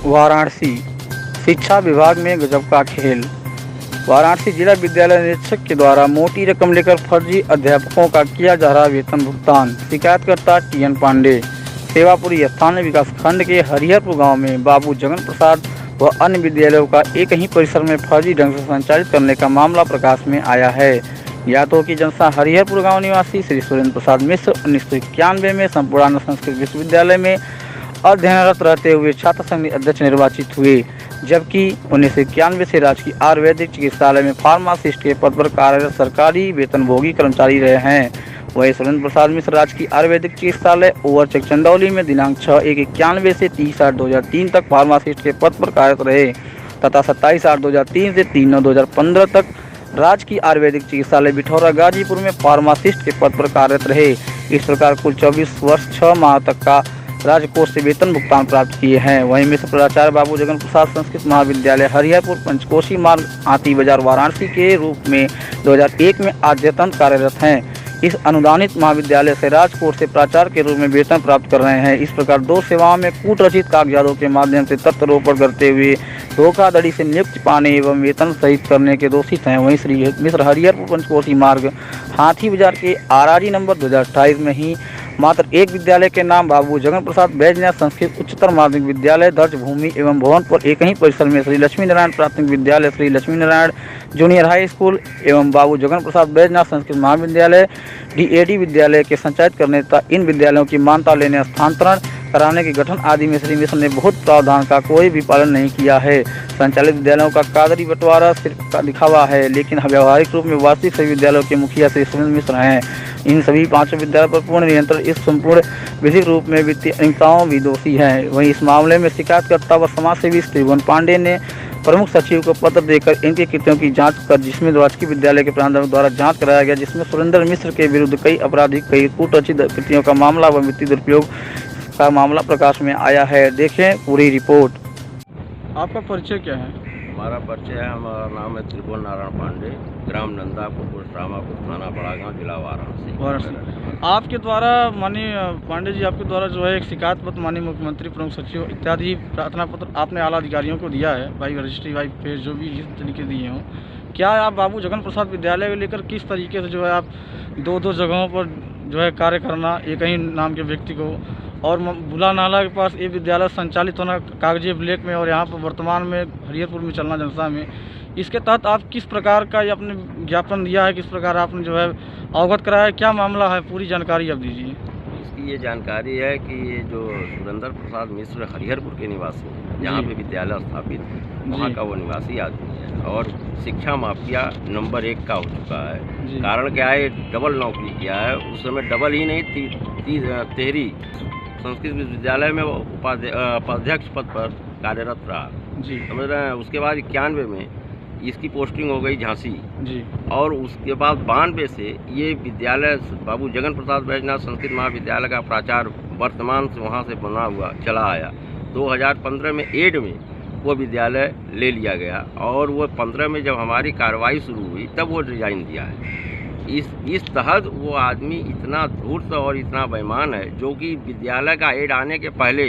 वाराणसी, शिक्षा विभाग में गजब का खेल। वाराणसी जिला विद्यालय निरीक्षक के द्वारा मोटी रकम लेकर फर्जी अध्यापकों का किया जा रहा वेतन भुगतान। शिकायतकर्ता टीएन पांडे। सेवापुरी स्थानीय विकास खंड के हरिहरपुर गांव में बाबू जगन प्रसाद व अन्य विद्यालयों का एक ही परिसर में फर्जी ढंग से संचालित करने का मामला प्रकाश में आया है। ज्ञात हो कि जनता हरिहरपुर गांव निवासी श्री सुरेंद्र प्रसाद मिश्र 1991 में संपूर्ण संस्कृत विश्वविद्यालय में अध्ययनरत रहते हुए छात्र संघ अध्यक्ष निर्वाचित हुए, जबकि 1991 से राजकीय आयुर्वेदिक चिकित्सालय में फार्मासिस्ट के पद पर कार्यरत सरकारी वेतनभोगी कर्मचारी रहे हैं। वही सुरेंद्र प्रसाद मिश्र राजकीय आयुर्वेदिक चिकित्सालय ओवरचेक चंदौली में दिनांक 6/1/91 से 30/8/2003 तक फार्मासिस्ट के पद पर कार्यरत रहे तथा 27/8/2003 से 3/9/2015 तक राजकीय आयुर्वेदिक चिकित्सालय बिठौरा गाजीपुर में फार्मासिस्ट के पद पर कार्यरत रहे। इस प्रकार कुल 24 वर्ष 6 माह तक का राजकोष से वेतन भुगतान प्राप्त किए हैं। वहीं मिश्र प्राचार्य बाबू जगन प्रसाद संस्कृत महाविद्यालय हरिहरपुर पंचकोशी मार्ग हाथी बाजार वाराणसी के रूप में 2001 में अद्यतन कार्यरत हैं। इस अनुदानित महाविद्यालय से राजकोष से प्राचार्य के रूप में वेतन प्राप्त कर रहे हैं। इस प्रकार दो सेवाओं में कूट रचित कागजातों के माध्यम से तथ्यारोपण करते हुए धोखाधड़ी से नियुक्ति पाने एवं वेतन सहित करने के दोषित हैं। वहीं श्री मिश्र हरिहरपुर पंचकोशी मार्ग हाथी बाजार के आरआरजी नंबर 2028 में ही मात्र एक विद्यालय के नाम बाबू जगन प्रसाद बैजनाथ संस्कृत उच्चतर माध्यमिक विद्यालय दर्ज भूमि एवं भवन पर एक ही परिसर में श्री लक्ष्मी नारायण प्राथमिक विद्यालय, Shri Lakshmi Narayan junior high school एवं बाबू जगन प्रसाद बैजनाथ संस्कृत महाविद्यालय डीएडी विद्यालय के संचालित करने तथा इन विद्यालयों की मान्यता लेने, हस्तांतरण कराने के गठन आदि में श्री मिश्र ने बहुत प्रावधान का कोई भी पालन नहीं किया है। संचालित विद्यालयों का कागजी बंटवारा सिर्फ दिखावा है, लेकिन व्यावहारिक रूप में वास्तविक सभी विद्यालयों के मुखिया श्री सुरेंद्र मिश्र हैं। इन सभी पांचों विद्यालयों पर पूर्ण नियंत्रण इस संपूर्ण विधिक रूप में वित्तीय अनियमितताओं भी दोषी हैं। वहीं इस मामले में शिकायतकर्ता व समाजसेवी त्रिभुवन पांडे ने प्रमुख सचिव को पत्र देकर इनके कृत्यों की जांच कर जिसमें राजकीय विद्यालय के प्रबंधन द्वारा जांच कराया गया, जिसमें सुरेंद्र मिश्र के विरुद्ध कई आपराधिक कई कूटरचित कृत्यों का मामला व वित्तीय दुरुपयोग का मामला प्रकाश में आया है। देखें पूरी रिपोर्ट। आपका परिचय क्या है? हमारा परिचय है, हमारा नाम है त्रिभुवन नारायण पांडे, ग्राम नंदापुर, पोस्ट रामापुर, थाना बड़ागांव, जिला वाराणसी। आपके द्वारा माननीय पांडे जी, आपके द्वारा जो है एक शिकायत पत्र माननीय मुख्यमंत्री, प्रमुख सचिव इत्यादि प्रार्थना पत्र आपने आला अधिकारियों को दिया है, बाई रजिस्ट्री बाई पेज जो भी जिस तरीके दिए हों। क्या आप बाबू जगन प्रसाद विद्यालय को लेकर किस तरीके से जो है आप दो जगहों पर जो है कार्य करना, एक ही नाम के व्यक्ति को, और बुला नाला के पास ये विद्यालय संचालित होना कागजी ब्लैक में और यहाँ पर वर्तमान में हरिहरपुर में चलना जनता में, इसके तहत आप किस प्रकार का ये अपने ज्ञापन दिया है, किस प्रकार आपने जो है अवगत कराया है, क्या मामला है, पूरी जानकारी आप दीजिए। इसकी ये जानकारी है कि ये जो सुरेंद्र प्रसाद मिश्र हरिहरपुर के निवासी हैं, जहाँ पे विद्यालय स्थापित है, वहाँ का वो निवासी आदमी है और शिक्षा माफिया नंबर 1 का हो चुका है। कारण क्या है, डबल नौकरी किया है, उस समय डबल ही नहीं, 13 संस्कृत विश्वविद्यालय में वो उपाध्यक्ष पद पर कार्यरत रहा जी, समझ रहे हैं। उसके बाद 91 में इसकी पोस्टिंग हो गई झांसी जी, और उसके बाद 92 से ये विद्यालय बाबू जगन प्रसाद बैजनाथ संस्कृत महाविद्यालय का प्राचार्य वर्तमान से वहाँ से बना हुआ चला आया। 2015 में एड में वो विद्यालय ले लिया गया और वो 15 में जब हमारी कार्रवाई शुरू हुई तब वो रिजाइन दिया है। इस तहत वो आदमी इतना धूर्त और इतना बेईमान है, जो कि विद्यालय का एड आने के पहले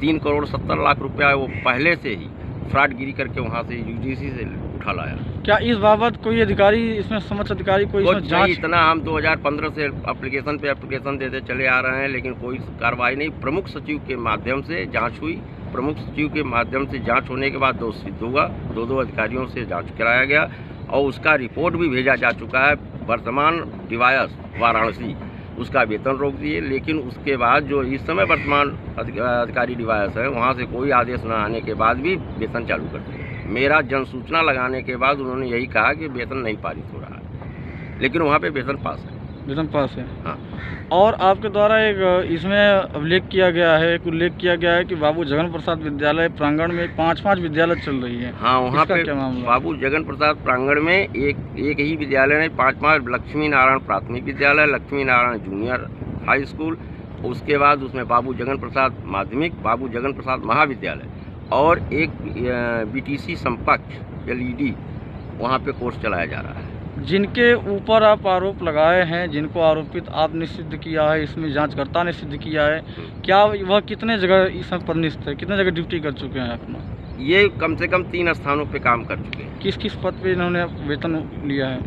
3 करोड़ 70 लाख रुपया वो पहले से ही फ्रॉडगिरी करके वहाँ से यूजीसी से उठा लाया। क्या इस बाबत कोई अधिकारी, इसमें समक्ष अधिकारी कोई जांच? इतना हम 2015 से एप्लीकेशन देते चले आ रहे हैं, लेकिन कोई कार्रवाई नहीं। प्रमुख सचिव के माध्यम से जाँच हुई, प्रमुख सचिव के माध्यम से जाँच होने के बाद दोष सिद्ध हुआ, दो अधिकारियों से जाँच कराया गया और उसका रिपोर्ट भी भेजा जा चुका है। वर्तमान डिवायस वाराणसी उसका वेतन रोक दिए, लेकिन उसके बाद जो इस समय वर्तमान अधिकारी डिवायस है, वहाँ से कोई आदेश न आने के बाद भी वेतन चालू कर दिया। मेरा जन सूचना लगाने के बाद उन्होंने यही कहा कि वेतन नहीं पारित हो रहा है, लेकिन वहाँ पे वेतन पास है। वेतन पास है, हाँ। और आपके द्वारा एक इसमें उल्लेख किया गया है कि बाबू जगन प्रसाद विद्यालय प्रांगण में 5 विद्यालय चल रही है। हाँ, वहाँ पे क्या मामला? बाबू जगन प्रसाद प्रांगण में एक ही विद्यालय नहीं, 5 लक्ष्मी नारायण प्राथमिक विद्यालय, Lakshmi Narayan junior high school, उसके बाद उसमें बाबू जगन प्रसाद माध्यमिक, बाबू जगन प्रसाद महाविद्यालय और एक बीटीसी समकक्ष LED वहाँ पे कोर्स चलाया जा रहा है। जिनके ऊपर आप आरोप लगाए हैं, जिनको आरोपित आपने सिद्ध किया है, इसमें जांचकर्ता ने सिद्ध किया है, क्या वह कितने जगह इस पदस्थ है, कितने जगह ड्यूटी कर चुके हैं अपना? ये कम से कम 3 स्थानों पे काम कर चुके हैं। किस किस पद पे इन्होंने वेतन लिया है?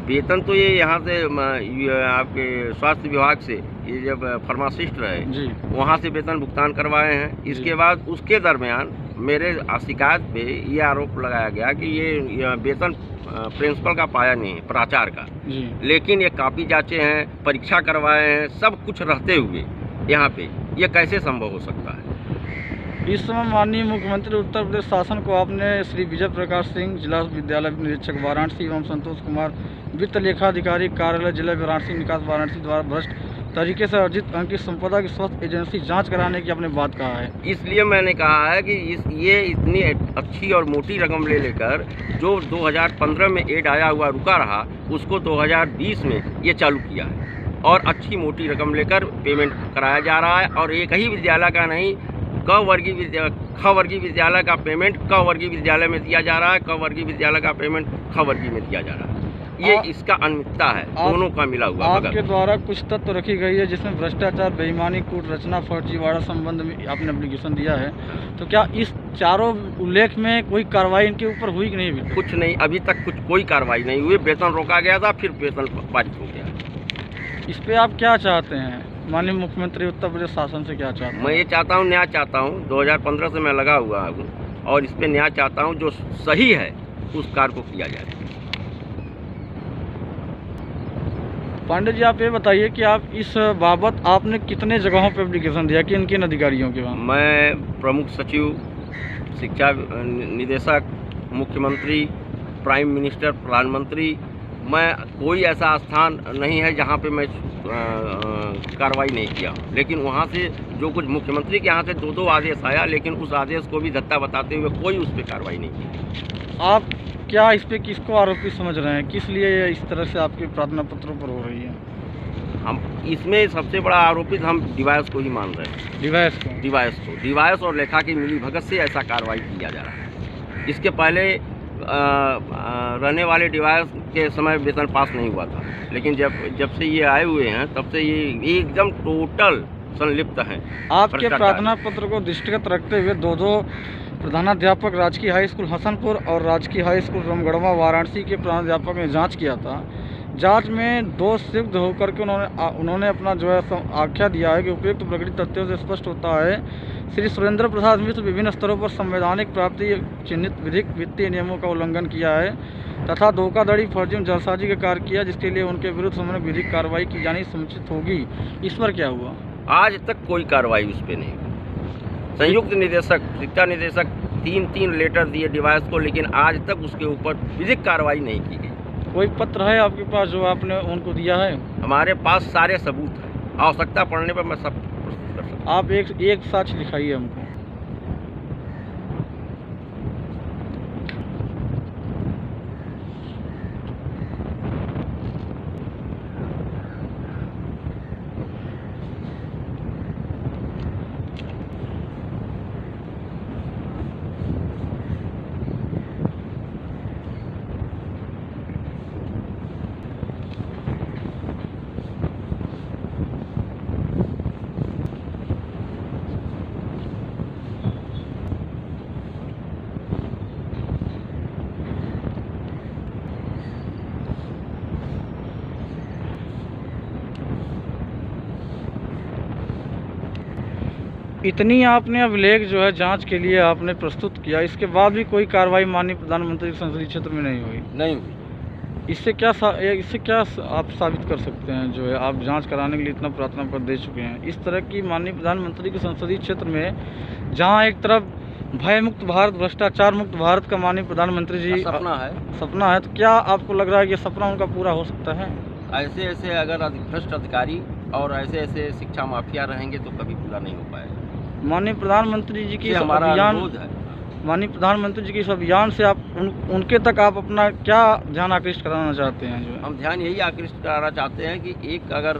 वेतन तो ये यहाँ से ये आपके स्वास्थ्य विभाग से, ये जब फार्मासिस्ट रहे जी। वहाँ से वेतन भुगतान करवाए हैं। इसके बाद उसके दरमियान मेरे शिकायत पे ये आरोप लगाया गया कि ये वेतन प्रिंसिपल का पाया नहीं है, प्राचार्य का। जी। लेकिन ये कापी जांचे हैं, परीक्षा करवाए हैं, सब कुछ रहते हुए यहाँ पे ये कैसे संभव हो सकता है? इस समय माननीय मुख्यमंत्री उत्तर प्रदेश शासन को आपने श्री विजय प्रकाश सिंह, जिला विद्यालय निरीक्षक वाराणसी एवं संतोष कुमार, वित्त लेखाधिकारी कार्यालय जिला वाराणसी निकास वाराणसी द्वारा भ्रष्ट तरीके से अर्जित अंक की संपदा की स्वस्थ एजेंसी जांच कराने की आपने बात कहा है। इसलिए मैंने कहा है कि ये इतनी अच्छी और मोटी रकम ले लेकर जो 2015 में एड आया हुआ रुका रहा, उसको 2020 में ये चालू किया है और अच्छी मोटी रकम लेकर पेमेंट कराया जा रहा है। और एक ही विद्यालय का नहीं, ख वर्गीय विद्यालय का पेमेंट क वर्गीय विद्यालय में दिया जा रहा है, क वर्गीय विद्यालय का पेमेंट ख वर्गीय में दिया जा रहा है। ये इसका अनियमितता है, दोनों का मिला हुआ। आपके द्वारा कुछ तत्व रखी गई है जिसमें भ्रष्टाचार, बेईमानी, कूट रचना, फर्जीवाड़ा संबंध में आपने एप्लीकेशन दिया है, तो क्या इस चारों उल्लेख में कोई कार्रवाई इनके ऊपर हुई कि नहीं? अभी कुछ नहीं, अभी तक कोई कार्रवाई नहीं हुई। वेतन रोका गया था, फिर वेतन पारित हो गया। इस पे आप क्या चाहते हैं? माननीय मुख्यमंत्री उत्तर प्रदेश शासन से क्या चाहते हैं? मैं ये चाहता हूँ, न्याय चाहता हूँ। 2015 से मैं लगा हुआ हूँ और इस पे न्याय चाहता हूँ। जो सही है उस कार्य को किया जाए। पांडे जी, आप ये बताइए कि आप इस बाबत आपने कितने जगहों पर एप्लीकेशन दिया, किन किन अधिकारियों के वहाँ? मैं प्रमुख सचिव, शिक्षा निदेशक, मुख्यमंत्री, प्राइम मिनिस्टर, प्रधानमंत्री, मैं कोई ऐसा स्थान नहीं है जहाँ पे मैं कार्रवाई नहीं किया। लेकिन वहाँ से जो कुछ मुख्यमंत्री के यहाँ से 2-2 आदेश आया, लेकिन उस आदेश को भी धत्ता बताते हुए कोई उस पर कार्रवाई नहीं की। आप क्या इस पे किसको आरोपी समझ रहे हैं? किस लिए ये इस तरह से आपके प्रार्थना पत्रों पर हो रही है? हम इसमें सबसे बड़ा आरोपित हम डिवाइस को ही मान रहे हैं। डिवाइस और लेखा की मिलीभगत से ऐसा कार्रवाई किया जा रहा है। इसके पहले रहने वाले डिवाइस के समय वेतन पास नहीं हुआ था, लेकिन जब से ये आए हुए हैं तब से ये एकदम टोटल संलिप्त हैं। आपके प्रार्थना पत्र को दृष्टिगत रखते हुए 2 प्रधानाध्यापक राजकीय हाई स्कूल हसनपुर और राजकीय हाई स्कूल रामगढ़वा वाराणसी के प्रधानाध्यापक ने जांच किया था। जांच में दोष सिद्ध होकर के उन्होंने अपना जो है आख्या दिया है कि उपयुक्त प्रकृति तथ्यों से स्पष्ट होता है श्री सुरेंद्र प्रसाद मिश्र विभिन्न स्तरों पर संवैधानिक प्राप्ति चिन्हित विधिक वित्तीय नियमों का उल्लंघन किया है तथा धोखाधड़ी, फर्जी और जालसाजी का कार्य किया, जिसके लिए उनके विरुद्ध समन्वय विधिक कार्रवाई की जानी समुचित होगी। इस पर क्या हुआ? आज तक कोई कार्रवाई उस पर नहीं। संयुक्त निदेशक, शिक्षा निदेशक 3 लेटर दिए डिवाइस को, लेकिन आज तक उसके ऊपर विधिक कार्रवाई नहीं की गई। कोई पत्र है आपके पास जो आपने उनको दिया है? हमारे पास सारे सबूत हैं, आवश्यकता पड़ने पर मैं सब प्रस्तुत कर सकता हूँ। आप एक साक्ष्य दिखाइए हमको। इतनी आपने अभिलेख जो है जांच के लिए आपने प्रस्तुत किया, इसके बाद भी कोई कार्रवाई माननीय प्रधानमंत्री के संसदीय क्षेत्र में नहीं हुई। इससे क्या आप साबित कर सकते हैं जो है आप जांच कराने के लिए इतना प्रार्थना पत्र दे चुके हैं? इस तरह की माननीय प्रधानमंत्री के संसदीय क्षेत्र में जहां एक तरफ भय मुक्त भारत, भ्रष्टाचार मुक्त भारत का माननीय प्रधानमंत्री जी सपना है, तो क्या आपको लग रहा है कि सपना उनका पूरा हो सकता है? ऐसे अगर भ्रष्ट अधिकारी और ऐसे शिक्षा माफिया रहेंगे तो कभी पूरा नहीं हो पाएगा। माननीय प्रधानमंत्री जी की हमारा अनुरोध है। माननीय प्रधानमंत्री जी के इस अभियान से आप उनके तक आप अपना क्या ध्यान आकृष्ट कराना चाहते हैं? जो हम ध्यान यही आकृष्ट कराना चाहते हैं कि एक अगर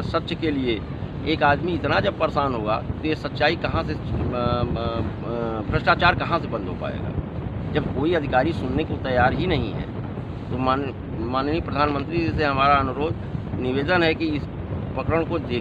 सच के लिए एक आदमी इतना जब परेशान होगा तो ये सच्चाई कहाँ से, भ्रष्टाचार कहाँ से बंद हो पाएगा? जब कोई अधिकारी सुनने को तैयार ही नहीं है तो माननीय प्रधानमंत्री जी से हमारा अनुरोध निवेदन है कि इस प्रकरण को देखें